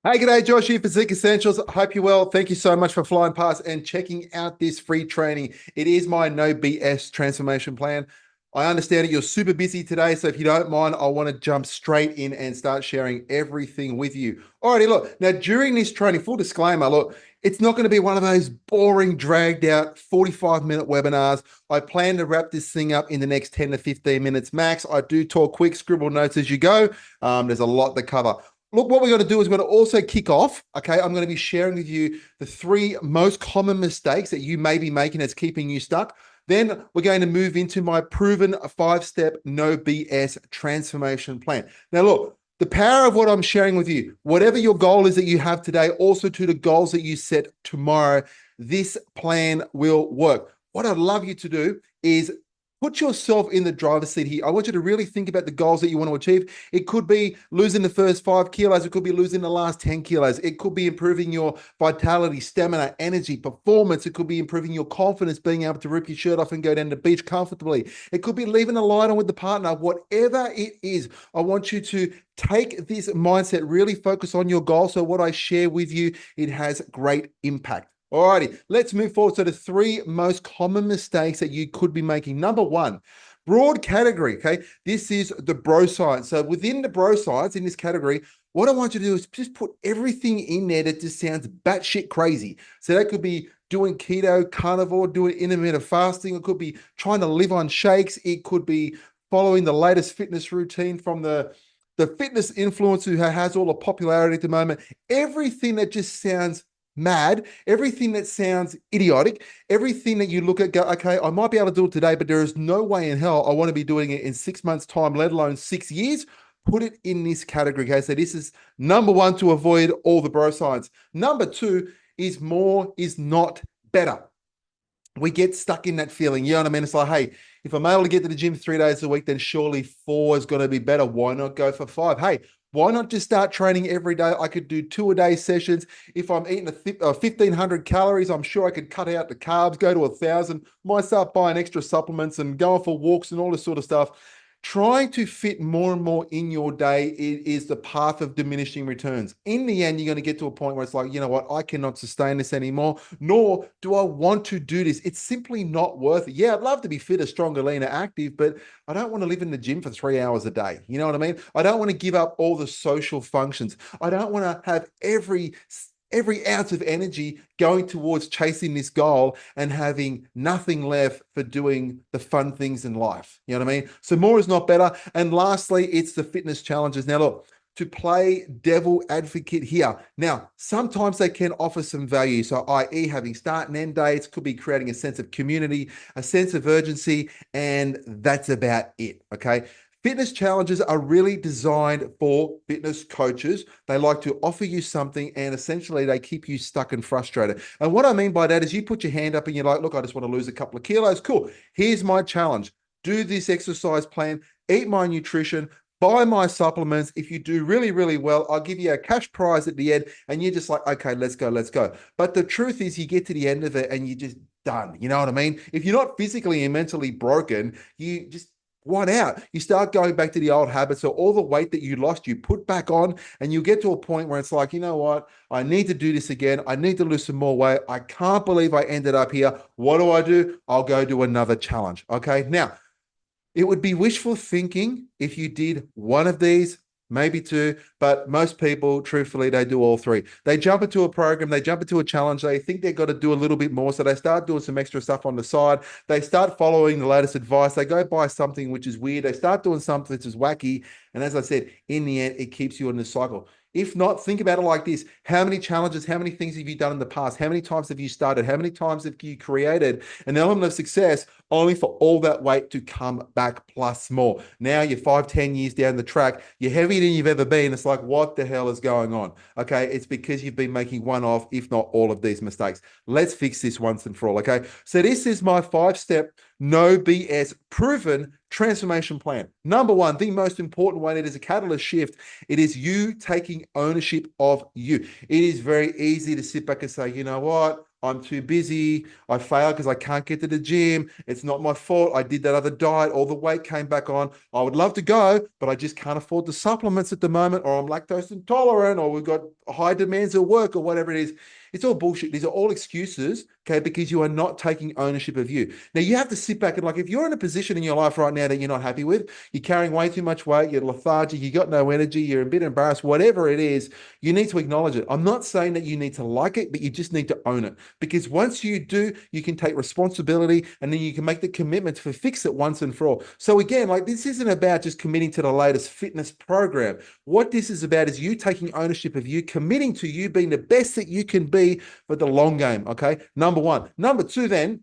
Hey, g'day, Josh here for Physique Essentials. Hope you're well. Thank you so much for flying past and checking out this free training. It is my no BS transformation plan. I understand that you're super busy today, so if you don't mind, I want to jump straight in and start sharing everything with you. Alrighty, look, now during this training, full disclaimer, look, it's not going to be one of those boring, dragged out 45-minute webinars. I plan to wrap this thing up in the next 10 to 15 minutes max. I do talk quick, scribble notes as you go. There's a lot to cover. Look, what we're going to do is we're going to also kick off. Okay. I'm going to be sharing with you the three most common mistakes that you may be making that's keeping you stuck. Then we're going to move into my proven 5-step no BS transformation plan. Now, look, the power of what I'm sharing with you, whatever your goal is that you have today, also to the goals that you set tomorrow, this plan will work. What I'd love you to do is put yourself in the driver's seat here. I want you to really think about the goals that you want to achieve. It could be losing the first 5 kilos. It could be losing the last 10 kilos. It could be improving your vitality, stamina, energy, performance. It could be improving your confidence, being able to rip your shirt off and go down the beach comfortably. It could be leaving a light on with the partner. Whatever it is, I want you to take this mindset, really focus on your goal. So what I share with you, it has great impact. Alrighty, let's move forward. So the three most common mistakes that you could be making. Number one, broad category. Okay, this is the bro science. So within the bro science in this category, what I want you to do is just put everything in there that just sounds batshit crazy. So that could be doing keto, carnivore, doing intermittent fasting. It could be trying to live on shakes. It could be following the latest fitness routine from the fitness influencer who has all the popularity at the moment. Everything that just sounds mad, everything that sounds idiotic, everything that you look at, go, okay, I might be able to do it today, but there is no way in hell I want to be doing it in 6 months' time, let alone 6 years. Put it in this category. Okay, so this is number one to avoid all the bro science. Number two is more is not better. We get stuck in that feeling. You know what I mean? It's like, hey, if I'm able to get to the gym 3 days a week, then surely 4 is going to be better. Why not go for 5? Hey, why not just start training every day? I could do 2-a-day sessions. If I'm eating 1,500 calories, I'm sure I could cut out the carbs, go to 1,000, might start buying extra supplements and going for walks and all this sort of stuff. Trying to fit more and more in your day is the path of diminishing returns. In the end, you're going to get to a point where it's like, you know what, I cannot sustain this anymore, nor do I want to do this. It's simply not worth it. Yeah, I'd love to be fitter, stronger, leaner, active, but I don't want to live in the gym for 3 hours a day. You know what I mean? I don't want to give up all the social functions. I don't want to have every ounce of energy going towards chasing this goal and having nothing left for doing the fun things in life. You know what I mean? So more is not better. And lastly, it's the fitness challenges. Now, look, to play devil advocate here. Now, sometimes they can offer some value. So, i.e., having start and end dates, could be creating a sense of community, a sense of urgency, and that's about it. Okay. Fitness challenges are really designed for fitness coaches. They like to offer you something and essentially they keep you stuck and frustrated. And what I mean by that is you put your hand up and you're like, look, I just want to lose a couple of kilos. Cool. Here's my challenge. Do this exercise plan, eat my nutrition, buy my supplements. If you do really, really well, I'll give you a cash prize at the end. And you're just like, okay, let's go, let's go. But the truth is you get to the end of it and you're just done. You know what I mean? If you're not physically and mentally broken, you just one out. You start going back to the old habits. So all the weight that you lost, you put back on, and you get to a point where it's like, you know what? I need to do this again. I need to lose some more weight. I can't believe I ended up here. What do? I'll go do another challenge. Okay. Now, it would be wishful thinking if you did one of these, maybe two, but most people, truthfully, they do all three. They jump into a program, they jump into a challenge, they think they've got to do a little bit more. So they start doing some extra stuff on the side. They start following the latest advice. They go buy something which is weird. They start doing something which is wacky. And as I said, in the end, it keeps you in the cycle. If not, think about it like this. How many challenges, how many things have you done in the past? How many times have you started? How many times have you created an element of success only for all that weight to come back plus more? Now you're 5, 10 years down the track. You're heavier than you've ever been. It's like, what the hell is going on? Okay. It's because you've been making one of, if not all of these mistakes. Let's fix this once and for all. Okay. So this is my 5-step, no BS proven transformation plan. Number one, the most important one, it is a catalyst shift. It is you taking ownership of you. It is very easy to sit back and say, you know what? I'm too busy. I fail because I can't get to the gym. It's not my fault. I did that other diet. All the weight came back on. I would love to go, but I just can't afford the supplements at the moment, or I'm lactose intolerant, or we've got high demands at work, or whatever it is. It's all bullshit. These are all excuses, okay, because you are not taking ownership of you. Now, you have to sit back and, like, if you're in a position in your life right now that you're not happy with, you're carrying way too much weight, you're lethargic, you got no energy, you're a bit embarrassed, whatever it is, you need to acknowledge it. I'm not saying that you need to like it, but you just need to own it. Because once you do, you can take responsibility and then you can make the commitment to fix it once and for all. So again, like, this isn't about just committing to the latest fitness program. What this is about is you taking ownership of you, committing to you being the best that you can be for the long game. Okay. Number one. Number two, then,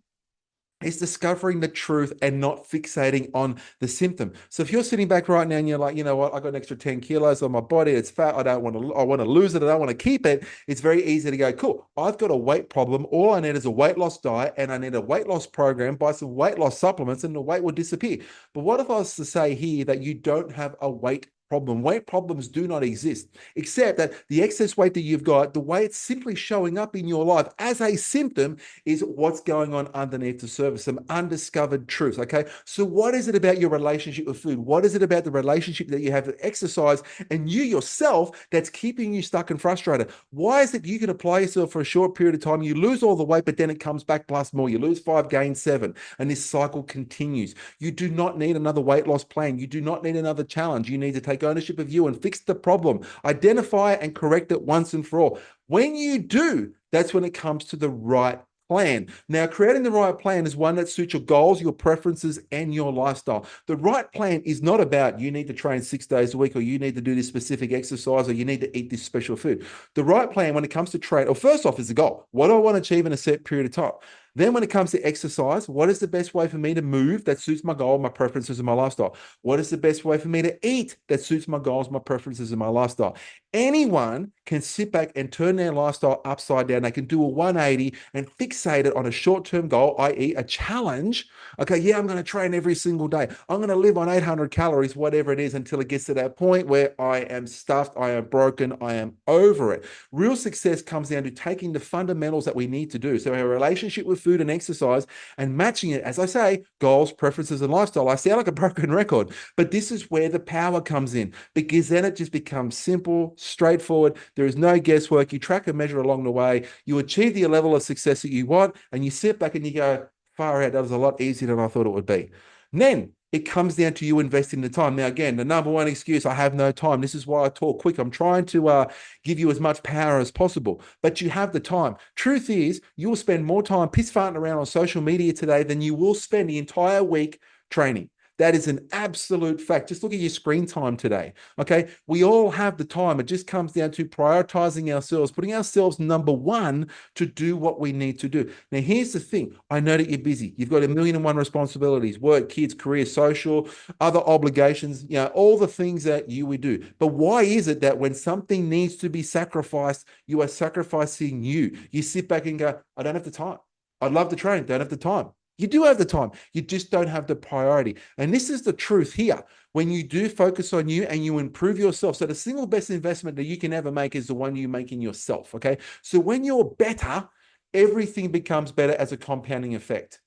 is discovering the truth and not fixating on the symptom. So if you're sitting back right now and you're like, you know what, I got an extra 10 kilos on my body, it's fat, I want to lose it, I don't want to keep it. It's very easy to go, cool, I've got a weight problem. All I need is a weight loss diet and I need a weight loss program, buy some weight loss supplements and the weight will disappear. But what if I was to say here that you don't have a weight problem? Weight problems do not exist, except that the excess weight that you've got, the way it's simply showing up in your life as a symptom, is what's going on underneath the surface, some undiscovered truths. Okay. So what is it about your relationship with food? What is it about the relationship that you have with exercise and you yourself that's keeping you stuck and frustrated? Why is it you can apply yourself for a short period of time, you lose all the weight, but then it comes back plus more? You lose 5, gain 7, and this cycle continues. You do not need another weight loss plan. You do not need another challenge. You need to take ownership of you and fix the problem. Identify and correct it once and for all. When you do, that's when it comes to the right plan. Now, creating the right plan is one that suits your goals, your preferences, and your lifestyle. The right plan is not about you need to train 6 days a week, or you need to do this specific exercise, or you need to eat this special food. The right plan when it comes to train, or first off, is the goal. What do I want to achieve in a set period of time? Then when it comes to exercise, what is the best way for me to move that suits my goal, my preferences, and my lifestyle? What is the best way for me to eat that suits my goals, my preferences, and my lifestyle? Anyone can sit back and turn their lifestyle upside down. They can do a 180 and fixate it on a short-term goal, i.e. a challenge. Okay, yeah, I'm going to train every single day. I'm going to live on 800 calories, whatever it is, until it gets to that point where I am stuffed, I am broken, I am over it. Real success comes down to taking the fundamentals that we need to do. So our relationship with food and exercise, and matching it, as I say, goals, preferences, and lifestyle. I sound like a broken record, but this is where the power comes in, because then it just becomes simple, straightforward. There is no guesswork. You track and measure along the way. You achieve the level of success that you want, and you sit back and you go, far out, that was a lot easier than I thought it would be. And then it comes down to you investing the time. Now, again, the number one excuse, I have no time. This is why I talk quick. I'm trying to give you as much power as possible, but you have the time. Truth is, you will spend more time piss farting around on social media today than you will spend the entire week training. That is an absolute fact. Just look at your screen time today. Okay. We all have the time. It just comes down to prioritizing ourselves, putting ourselves number one to do what we need to do. Now, here's the thing. I know that you're busy. You've got 1,000,001 responsibilities, work, kids, career, social, other obligations, all the things that you would do. But why is it that when something needs to be sacrificed, you are sacrificing you? You sit back and go, I don't have the time. I'd love to train. Don't have the time. You do have the time. You just don't have the priority. And this is the truth here. When you do focus on you and you improve yourself. So the single best investment that you can ever make is the one you make in yourself. Okay. So when you're better, everything becomes better as a compounding effect.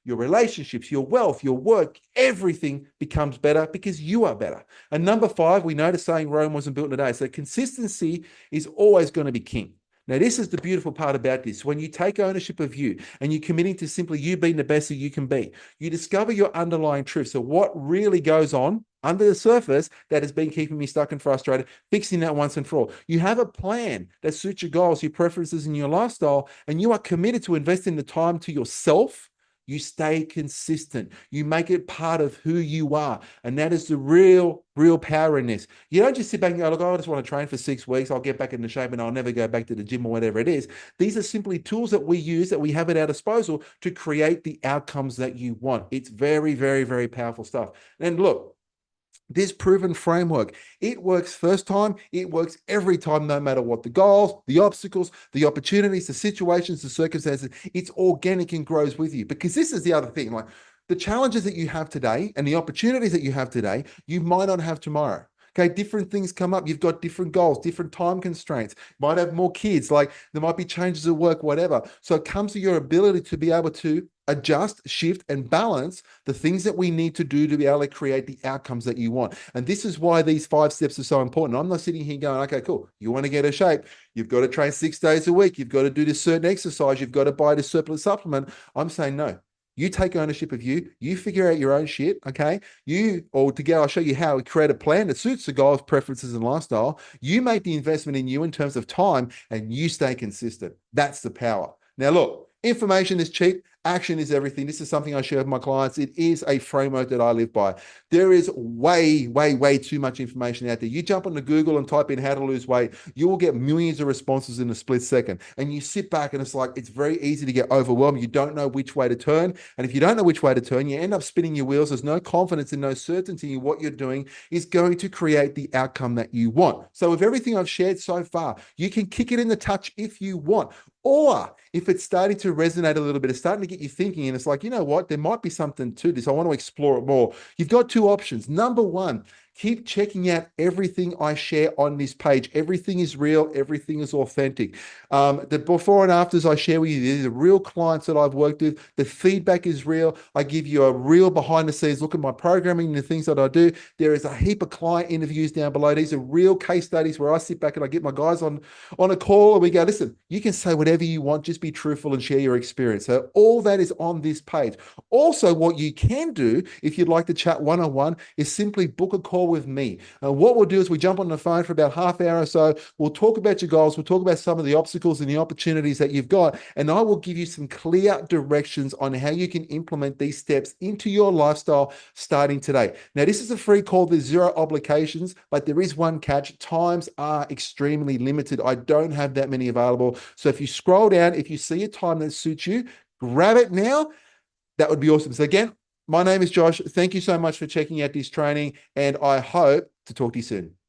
Your relationships, your wealth, your work, everything becomes better because you are better. And number 5, we know the saying Rome wasn't built in a day. So consistency is always going to be king. Now, this is the beautiful part about this. When you take ownership of you and you're committing to simply you being the best that you can be, you discover your underlying truth. So what really goes on under the surface that has been keeping me stuck and frustrated, fixing that once and for all. You have a plan that suits your goals, your preferences, and your lifestyle, and you are committed to investing the time to yourself. You stay consistent. You make it part of who you are. And that is the real power in this. You don't just sit back and go, look, I just want to train for 6 weeks. I'll get back into shape and I'll never go back to the gym or whatever it is. These are simply tools that we use, that we have at our disposal to create the outcomes that you want. It's very, very, very powerful stuff. And look, this proven framework, it works first time, it works every time, no matter what the goals, the obstacles, the opportunities, the situations, the circumstances. It's organic and grows with you. Because this is the other thing, like the challenges that you have today and the opportunities that you have today, you might not have tomorrow. Okay, different things come up. You've got different goals, different time constraints. Might have more kids, like there might be changes at work, whatever. So it comes to your ability to be able to adjust, shift, and balance the things that we need to do to be able to create the outcomes that you want. And this is why these 5 steps are so important. I'm not sitting here going, okay, cool. You want to get a shape. You've got to train 6 days a week. You've got to do this certain exercise. You've got to buy this surplus supplement. I'm saying, no, you take ownership of you. You figure out your own shit, okay? Or together, I'll show you how we create a plan that suits the goals, preferences, and lifestyle. You make the investment in you in terms of time, and you stay consistent. That's the power. Now, look, information is cheap. Action is everything. This is something I share with my clients. It is a framework that I live by. There is way, way, way too much information out there. You jump onto Google and type in how to lose weight, you will get millions of responses in a split second. And you sit back and it's like, it's very easy to get overwhelmed. You don't know which way to turn. And if you don't know which way to turn, you end up spinning your wheels. There's no confidence and no certainty in what you're doing is going to create the outcome that you want. So with everything I've shared so far, you can kick it in the touch if you want. Or if it's starting to resonate a little bit, it's starting to get you thinking, and it's like, you know what, there might be something to this. I want to explore it more. You've got 2 options. Number 1, keep checking out everything I share on this page. Everything is real. Everything is authentic. The before and afters I share with you, these are real clients that I've worked with. The feedback is real. I give you a real behind the scenes look at my programming and the things that I do. There is a heap of client interviews down below. These are real case studies where I sit back and I get my guys on a call and we go, listen, you can say whatever you want. Just be truthful and share your experience. So all that is on this page. Also, what you can do if you'd like to chat one-on-one is simply book a call with me. What we'll do is we jump on the phone for about half hour or so. We'll talk about your goals. We'll talk about some of the obstacles and the opportunities that you've got. And I will give you some clear directions on how you can implement these steps into your lifestyle starting today. Now, this is a free call. There's 0 obligations, but there is one catch. Times are extremely limited. I don't have that many available. So if you scroll down, if you see a time that suits you, grab it now. That would be awesome. So again, my name is Josh. Thank you so much for checking out this training, and I hope to talk to you soon.